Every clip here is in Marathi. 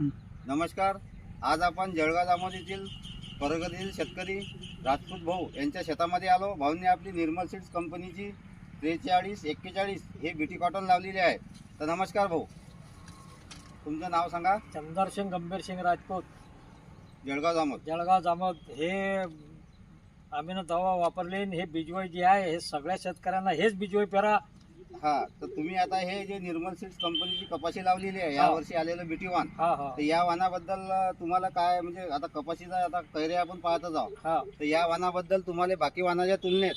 नमस्कार. आज आपण जळगाव जामोद येथील परगतील शेतकरी राजपूत भाऊ यांच्या शेतामध्ये आलो. भाऊंनी आपली निर्मल सीड्स कंपनीची 4341 हे बीटी कॉटन लावलेली आहे. तर नमस्कार भाऊ, तुमचं नाव सांगा. चंदर सिंग गंभीर सिंग राजपूत, जळगाव जामोद. जळगाव जामोद. हे आम्ही ना दवा वापरली. हे बिजवई जे आहे हे सगळ्या शेतकऱ्यांना हेच बिजवई पेरा. हा, तर तुम्ही आता हे जे निर्मल सीड्स कंपनीची कपाशी लावलेली आहे, या वर्षी आलेलं बीटी वाण, हा हा तर या वाणाबद्दल तुम्हाला काय, म्हणजे आता कपाशीचा आता कैरे आपण पाहतच आहोत, हा. तर या वाणाबद्दल तुम्हाला बाकी वाणाच्या तुलनेत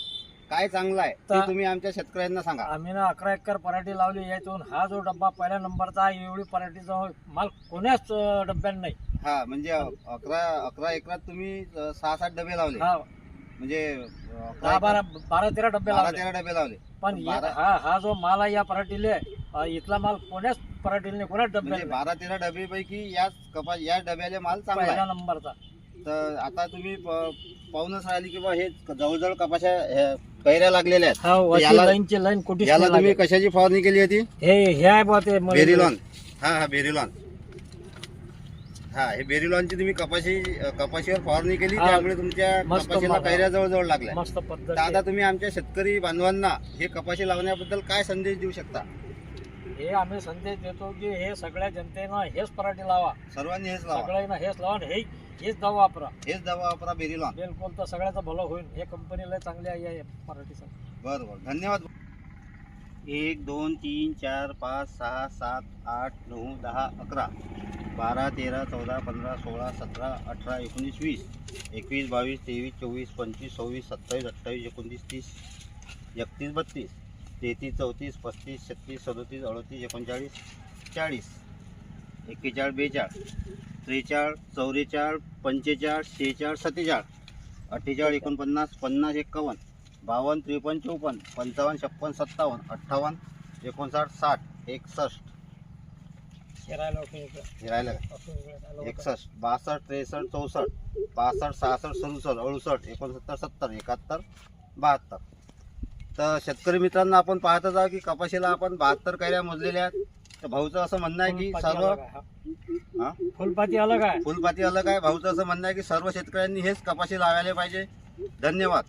काय चांगलं आहे ते तुम्ही आमच्या शेतकऱ्यांना सांगा. आम्ही ना 11 एकर पराठी लावली. यातून हा जो डब्बा पहिल्या नंबरचा आहे, एवढी पराठीचा माल कोण्याच डब्यात नाही. हा, म्हणजे 11 एकरात तुम्ही 6-7 डबे लावले, हा, म्हणजे 12-13 डबे लावले. 12-13 डबे लावले. पण हा जो माल आहे या पराठीले, इथला माल कोण्याच पराठीले नाही, कोण्याच म्हणजे डब्यात 12-13 डबे पैकी या डब्याले माल चांगला पहिल्या आहे. नंबरचा. तर आता तुम्ही पाहूनच राहिली की बा हे जवळजवळ कपाशा कैऱ्या लागलेल्या आहेत. हा, वरची याला- लाईनची लाईन कुठे याला तुम्ही कशाची फवारणी केली होती? हे आहे बा ते बेरिलॉन. हा, बेरिलॉन. हा, हे बेरिलॉनची तुम्ही कपाशीवर फवारणी केली, हा, त्यामुळे तुमच्या मस्त कपाशीला माल. कैऱ्या जवळजवळ लागल्या. मस्त पद्धत तर आता तुम्ही आमच्या शेतकरी बांधवांना हे कपाशी लावण्याबद्दल काय संदेश देऊ शकता? हे आम्ही संदेश देतो की हे सगळ्या जनतेनं हेच पराठी लावा, सर्वांनी हेच लावा, सगळ्यांना हेच लावा आणि हेच दवा वापरा. हेच दवा वापरा, बेरिलॉन. बिलकुल, तर सगळ्याचं भलं होईल. हे कंपनीला चांगली आहे या पराठीचं. बरं बरं, धन्यवाद. 1 2 3 4 5 6 7 8 9 10 11 12 13 14 15 16 17 18 19 20 21 22 23 24 25 26 27 28 29 30 31 32 33 34 35 36 37 38 39 40 41 42 43 44 45 46 47 48 49 50 51 52 53 54 55 56 57 58 59 60 61 शिरायला उठून इकडं. हे राहिलं का? 61 62 63 64 65 66 67 68 69 70 71 72. तर शेतकरी मित्रांनो, आपण पाहतच आहोत की कपाशीला आपण 72 कैऱ्या मोजलेल्या आहेत. तर भाऊचं असं म्हणणं आहे की सर्व हा, फुलपाती अलग आहे. फुलपाती अलग आहे. भाऊचं असं म्हणणं आहे की सर्व शेतकऱ्यांनी हेच कपाशी लावायला पाहिजे. धन्यवाद.